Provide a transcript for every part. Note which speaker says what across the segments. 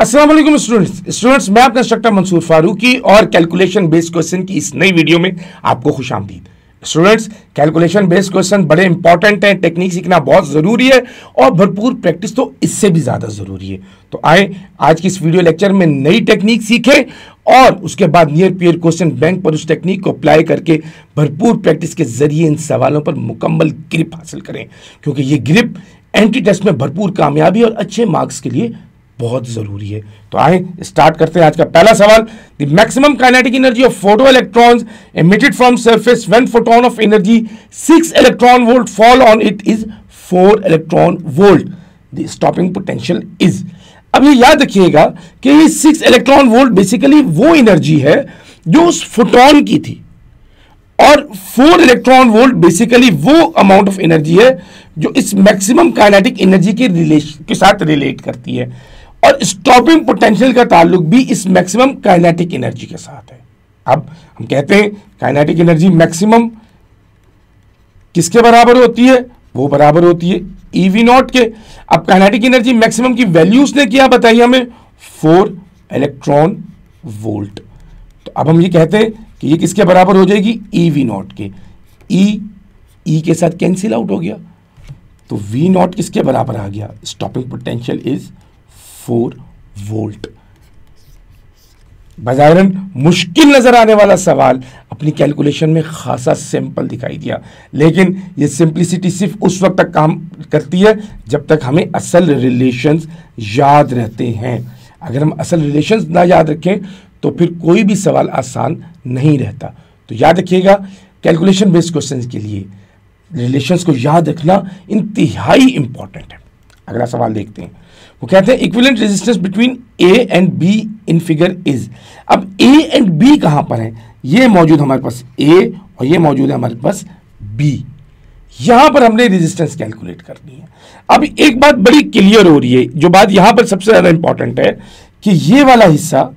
Speaker 1: अस्सलाम वालेकुम स्टूडेंट्स, मैं अपना इंस्ट्रक्टर मंसूर फारूकी और कैलकुलेशन बेस्ड क्वेश्चन की इस नई वीडियो में आपको खुशामदीद। स्टूडेंट्स, कैलकुलेशन बेस्ड क्वेश्चन बड़े इंपॉर्टेंट हैं, टेक्निक सीखना बहुत ज़रूरी है और भरपूर प्रैक्टिस तो इससे भी ज़्यादा ज़रूरी है। तो आए आज की इस वीडियो लेक्चर में नई टेक्निक सीखें और उसके बाद नियर पेयर क्वेश्चन बैंक पर उस टेक्निक को अप्लाई करके भरपूर प्रैक्टिस के जरिए इन सवालों पर मुकम्मल ग्रिप हासिल करें, क्योंकि ये ग्रिप एंट्री टेस्ट में भरपूर कामयाबी और अच्छे मार्क्स के लिए बहुत जरूरी है। तो आए स्टार्ट करते हैं आज का पहला सवाल। The maximum kinetic energy of photo electrons emitted from surface when photon of energy 6 electron volt fall on it is 4 electron volt. The stopping potential is. अब ये याद रखिएगा कि ये 6 इलेक्ट्रॉन वोल्ट बेसिकली वो एनर्जी है जो उस फोटोन की थी और 4 इलेक्ट्रॉन वोल्ट बेसिकली वो अमाउंट ऑफ एनर्जी है जो इस मैक्सिमम काइनेटिक एनर्जी के साथ रिलेट करती है और स्टॉपिंग पोटेंशियल का ताल्लुक भी इस मैक्सिमम काइनेटिक एनर्जी के साथ है। अब हम कहते हैं काइनेटिक एनर्जी मैक्सिमम किसके बराबर होती है? वो बराबर होती है ईवी नॉट के। अब काइनेटिक एनर्जी मैक्सिमम की वैल्यू उसने क्या बताई हमें? 4 इलेक्ट्रॉन वोल्ट। तो अब हम ये कहते हैं कि ये किसके बराबर हो जाएगी? ईवी नॉट के। ई के साथ कैंसिल आउट हो गया तो वी नॉट किसके बराबर आ गया? Stopping potential is 4 volt. बाज़ाहिरन मुश्किल नजर आने वाला सवाल अपनी कैलकुलेशन में खासा सिंपल दिखाई दिया, लेकिन ये सिंपलिसिटी सिर्फ उस वक्त तक काम करती है जब तक हमें असल रिलेशंस याद रहते हैं। अगर हम असल रिलेशंस ना याद रखें तो फिर कोई भी सवाल आसान नहीं रहता। तो याद रखिएगा, कैलकुलेशन बेस्ड क्वेश्चंस के लिए रिलेशंस को याद रखना इंतहाई इंपॉर्टेंट है। अगला सवाल देखते हैं। वो कहते हैं equivalent resistance between A and be in figure is. अब ए एंड बी कहां पर है? ये मौजूद हमारे पास ए और ये मौजूद है हमारे पास बी। यहां पर हमने रेजिस्टेंस कैलकुलेट करनी है। अब एक बात बड़ी क्लियर हो रही है, जो बात यहां पर सबसे ज्यादा इंपॉर्टेंट है कि ये वाला हिस्सा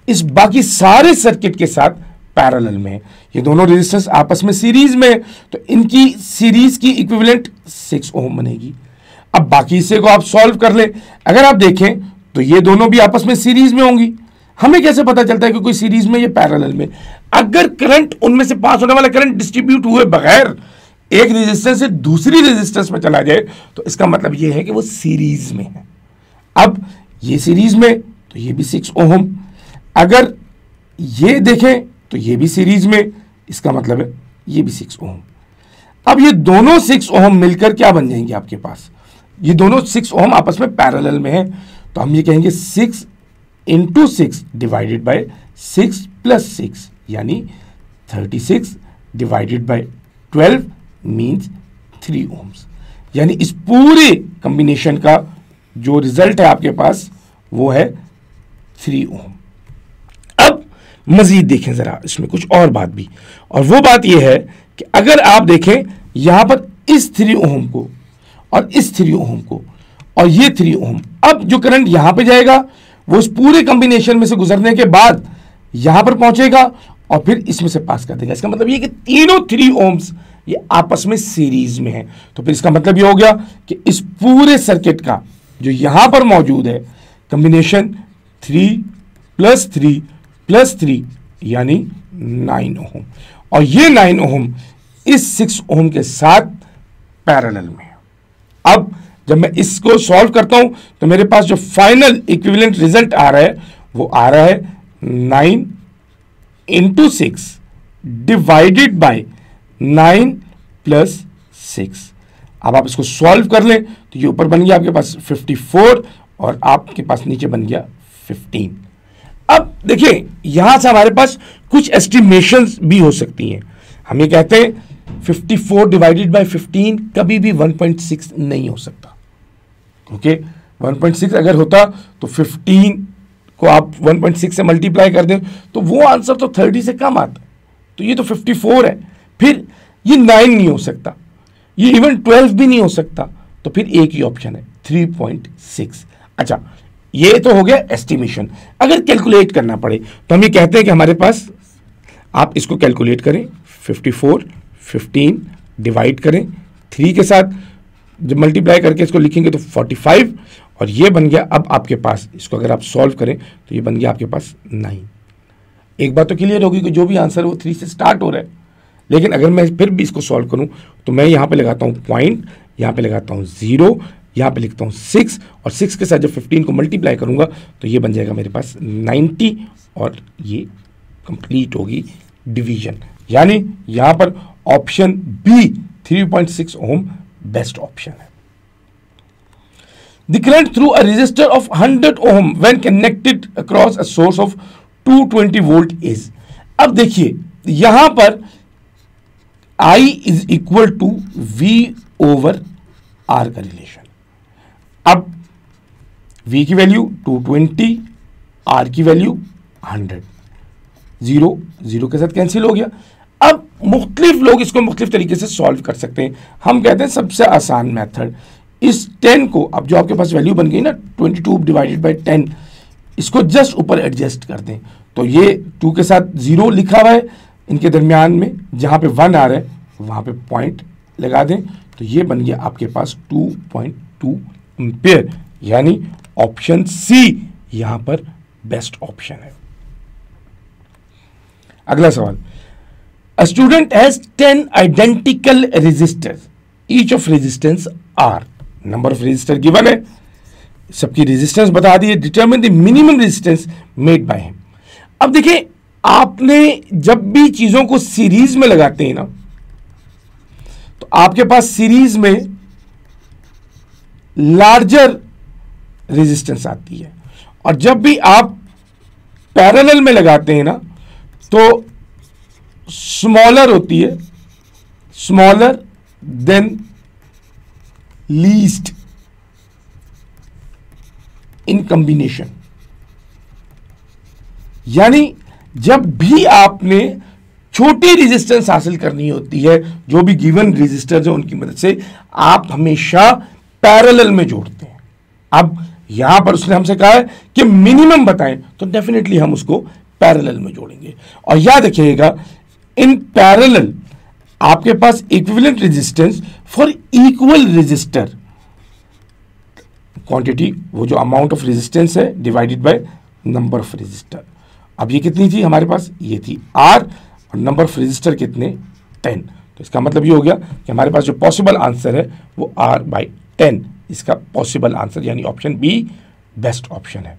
Speaker 1: इस बाकी सारे सर्किट के साथ पैरेलल में है। ये दोनों रेजिस्टेंस आपस में सीरीज में है, तो इनकी सीरीज की इक्विवेलेंट 6 ओम बनेगी। अब बाकी हिस्से को आप सॉल्व कर लें। अगर आप देखें तो ये दोनों भी आपस में सीरीज में होंगी। हमें कैसे पता चलता है कि कोई सीरीज में, ये पैरेलल में? अगर करंट उनमें से पास होने वाला करंट डिस्ट्रीब्यूट हुए बगैर एक रेजिस्टेंस से दूसरी रेजिस्टेंस में चला जाए तो इसका मतलब यह है कि वो सीरीज में है। अब ये सीरीज में तो ये भी 6 ओम। अगर ये देखें तो ये भी सीरीज में, इसका मतलब है ये भी 6 ओम। अब ये दोनों 6 ओम मिलकर क्या बन जाएंगे आपके पास? ये दोनों 6 ओम आपस में पैरेलल में है, तो हम ये कहेंगे 6 × 6 डिवाइडेड बाय 6 + 6 यानी 36 डिवाइडेड बाय 12 मीन्स 3 ओम्स। यानी इस पूरे कॉम्बिनेशन का जो रिजल्ट है आपके पास वो है 3 ओम। मजीद देखें जरा इसमें कुछ और बात भी, और वो बात यह है कि अगर आप देखें यहां पर इस 3 ओम को और इस 3 ओम को और ये 3 ओम, अब जो करंट यहां पे जाएगा वो इस पूरे कॉम्बिनेशन में से गुजरने के बाद यहां पर पहुंचेगा और फिर इसमें से पास कर देगा। इसका मतलब ये कि तीनों 3 ओम्स ये आपस में सीरीज में है। तो फिर इसका मतलब ये हो गया कि इस पूरे सर्किट का जो यहां पर मौजूद है कॉम्बिनेशन 3 + 3 + 3 यानी 9 ओम, और ये 9 ओम इस 6 ओम के साथ पैरेलल में है। अब जब मैं इसको सॉल्व करता हूं तो मेरे पास जो फाइनल इक्विवेलेंट रिजल्ट आ रहा है वो आ रहा है 9 × 6 डिवाइडेड बाय 9 + 6। अब आप इसको सॉल्व कर लें तो ये ऊपर बन गया आपके पास 54 और आपके पास नीचे बन गया 15। अब देखिए यहां से हमारे पास कुछ एस्टिमेशंस भी हो सकती हैं। हम ये कहते हैं 54 डिवाइडेड बाय 15 कभी भी 1.6 नहीं हो सकता, क्योंकि 1.6 अगर होता तो 15 को आप 1.6 से मल्टीप्लाई कर दें तो वो आंसर तो 30 से कम आता। तो ये तो 54 है, फिर ये 9 नहीं हो सकता, ये इवन 12 भी नहीं हो सकता, तो फिर एक ही ऑप्शन है 3.6। अच्छा, ये तो हो गया एस्टिमेशन। अगर कैलकुलेट करना पड़े तो हम ये कहते हैं कि हमारे पास, आप इसको कैलकुलेट करें, 54 15 डिवाइड करें 3 के साथ, जब मल्टीप्लाई करके इसको लिखेंगे तो 45, और ये बन गया अब आपके पास, इसको अगर आप सॉल्व करें तो ये बन गया आपके पास 9। एक बात तो क्लियर होगी कि जो भी आंसर है वो 3 से स्टार्ट हो रहा है, लेकिन अगर मैं फिर भी इसको सॉल्व करूं तो मैं यहाँ पे लगाता हूँ पॉइंट, यहाँ पे लगाता हूँ 0, यहाँ पे लिखता हूँ 6, और 6 के साथ जब 15 को मल्टीप्लाई करूंगा तो ये बन जाएगा मेरे पास 90, और ये कंप्लीट होगी डिवीजन। यानी यहाँ पर ऑप्शन बी 3.6 ओम बेस्ट ऑप्शन है। The current through a resistor of 100 ohm when connected across a source of 220 volt is। अब देखिए यहां पर I is equal to V over R का रिलेशन। अब V की वैल्यू 220, R की वैल्यू 100, 0 के साथ कैंसिल हो गया। अब मुख्तलिफ लोग इसको मुख्तलिफ तरीके से सॉल्व कर सकते हैं। हम कहते हैं सबसे आसान मेथड, इस 10 को, अब जो आपके पास वैल्यू बन गई ना 22 डिवाइडेड बाई 10, इसको जस्ट ऊपर एडजस्ट कर दें तो ये 2 के साथ 0 लिखा हुआ है, इनके दरमियान में जहां पे 1 आ रहा है वहां पे पॉइंट लगा दें तो ये बन गया आपके पास 2.2 एम्पियर। यानी ऑप्शन सी यहां पर बेस्ट ऑप्शन है। अगला सवाल, a student has 10 identical resistors, each of resistance are, number of resistor given है, सबकी रेजिस्टेंस बता दी है, determine the minimum resistance made by him. अब देखिए आपने जब भी चीजों को सीरीज में लगाते हैं ना तो आपके पास सीरीज में लार्जर रेजिस्टेंस आती है, और जब भी आप पैरेलल में लगाते हैं ना तो स्मॉलर होती है, smaller than least in combination. यानी जब भी आपने छोटी रेजिस्टेंस हासिल करनी होती है, जो भी गिवन रेजिस्टर्स है उनकी मदद से आप हमेशा पैरेलल में जोड़ते हैं। अब यहां पर उसने हमसे कहा है कि मिनिमम बताएं, तो डेफिनेटली हम उसको पैरेलल में जोड़ेंगे। और याद रखिएगा इन पैरेलल आपके पास equivalent resistance for equal resistor quantity, वो जो अमाउंट ऑफ रेजिस्टेंस है divided by number of resistor. अब ये कितनी थी हमारे पास, ये थी R, और नंबर ऑफ रेजिस्टर कितने 10, तो इसका मतलब ये हो गया कि हमारे पास जो पॉसिबल आंसर है वो R/10 इसका पॉसिबल आंसर, यानी ऑप्शन बी बेस्ट ऑप्शन है।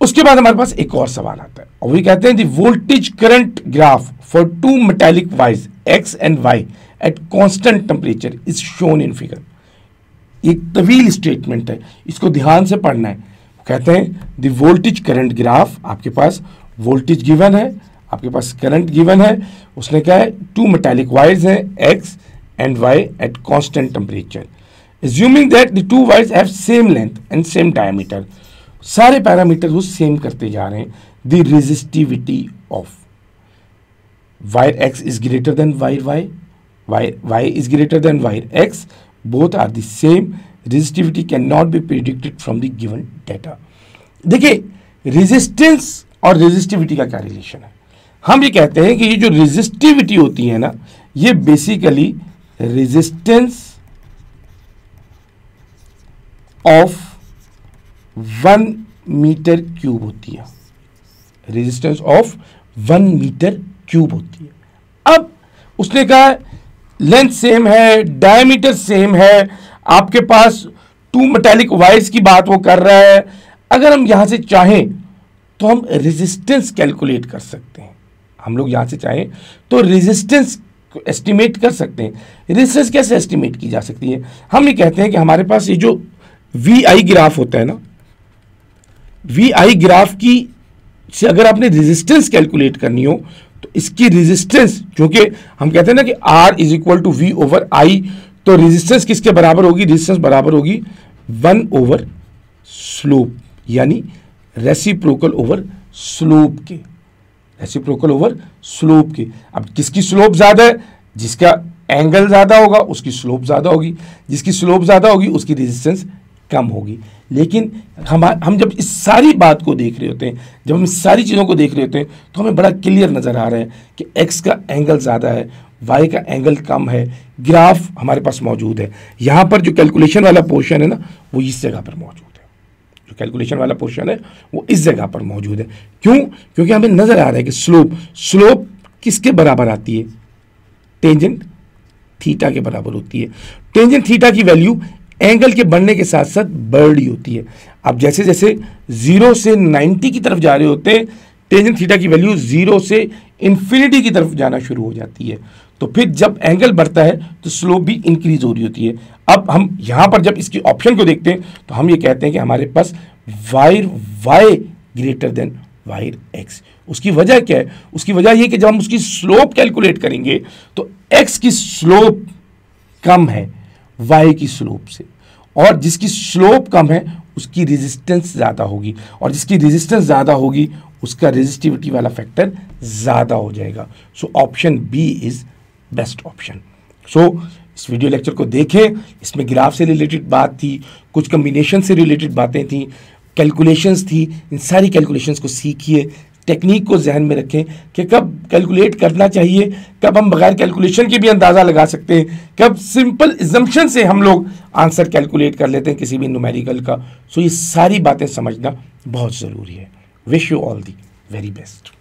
Speaker 1: उसके बाद हमारे पास एक और सवाल आता है और वही कहते हैं the voltage current graph for 2 metallic wires X and Y at constant temperature is shown in figure. एक तवील स्टेटमेंट है, इसको ध्यान से पढ़ना है। कहते हैं द वोल्टेज करंट ग्राफ, आपके पास वोल्टेज गिवन है, आपके पास करंट गिवन है, उसने क्या है 2 मेटालिक वायर्स हैं X and Y at constant temperature, assuming that the two wires have same length and same diameter, सारे पैरामीटर वो सेम करते जा रहे हैं। The resistivity of wire X is greater than wire Y is greater than wire X, both are the same, resistivity cannot be predicted from the given data। देखिए resistance और resistivity का क्या relation है। हम ये कहते हैं कि ये जो रेजिस्टिविटी होती है ना, ये basically resistance of 1 metre cube होती है, रेजिस्टेंस ऑफ 1 मीटर क्यूब होती है। अब उसने कहा लेंथ सेम है, डायमीटर सेम है, आपके पास 2 मेटालिक वायर्स की बात वो कर रहा है। अगर हम यहां से चाहें तो हम रेजिस्टेंस कैलकुलेट कर सकते हैं, हम लोग यहां से चाहें तो रेजिस्टेंस एस्टिमेट कर सकते हैं। रेजिस्टेंस कैसे एस्टिमेट की जा सकती है, हम ये कहते हैं कि हमारे पास ये जो VI ग्राफ होता है ना, VI ग्राफ की से अगर आपने रेजिस्टेंस कैलकुलेट करनी हो तो इसकी रेजिस्टेंस, क्योंकि हम कहते हैं ना कि R is equal to V over I, तो रेजिस्टेंस किसके बराबर होगी, रेजिस्टेंस बराबर होगी 1 ओवर स्लोप, यानी रेसिप्रोकल ओवर स्लोप के, रेसिप्रोकल ओवर स्लोप के। अब किसकी स्लोप ज्यादा है, जिसका एंगल ज्यादा होगा उसकी स्लोप ज्यादा होगी, जिसकी स्लोप ज्यादा होगी उसकी रेजिस्टेंस कम होगी। लेकिन हम जब इस सारी बात को देख रहे होते हैं, जब हम इस सारी चीज़ों को देख रहे होते हैं, तो हमें बड़ा क्लियर नज़र आ रहा है कि एक्स का एंगल ज़्यादा है, वाई का एंगल कम है। ग्राफ हमारे पास मौजूद है। यहाँ पर जो कैलकुलेशन वाला पोर्शन है ना, वो इस जगह पर मौजूद है। जो कैलकुलेशन वाला पोर्शन है वो इस जगह पर मौजूद है। क्यों? क्योंकि हमें नज़र आ रहा है कि स्लोप किसके बराबर आती है? टेंजेंट थीटा के बराबर होती है। टेंजेंट थीटा की वैल्यू एंगल के बढ़ने के साथ साथ बड़ी होती है। अब जैसे जैसे 0 से 90 की तरफ जा रहे होते हैं, टेंजेंट थीटा की वैल्यू 0 से इन्फिनिटी की तरफ जाना शुरू हो जाती है। तो फिर जब एंगल बढ़ता है तो स्लोप भी इंक्रीज हो रही होती है। अब हम यहां पर जब इसकी ऑप्शन को देखते हैं तो हम ये कहते हैं कि हमारे पास wire Y greater than wire X. उसकी वजह क्या है? उसकी वजह ये कि जब हम उसकी स्लोप कैलकुलेट करेंगे तो एक्स की स्लोप कम है वाई की स्लोप से, और जिसकी स्लोप कम है उसकी रेजिस्टेंस ज़्यादा होगी, और जिसकी रेजिस्टेंस ज़्यादा होगी उसका रेजिस्टिविटी वाला फैक्टर ज़्यादा हो जाएगा। So option B is best option. So इस वीडियो लेक्चर को देखें, इसमें ग्राफ से रिलेटेड बात थी, कुछ कम्बिनेशन से रिलेटेड बातें थी, कैलकुलेशंस थी। इन सारी कैलकुलेशंस को सीखिए, टेक्निक को जहन में रखें कि कब कैलकुलेट करना चाहिए, कब हम बगैर कैलकुलेशन के भी अंदाज़ा लगा सकते हैं, कब सिंपल इजम्पशन से हम लोग आंसर कैलकुलेट कर लेते हैं किसी भी न्यूमेरिकल का। सो ये सारी बातें समझना बहुत ज़रूरी है। Wish you all the very best.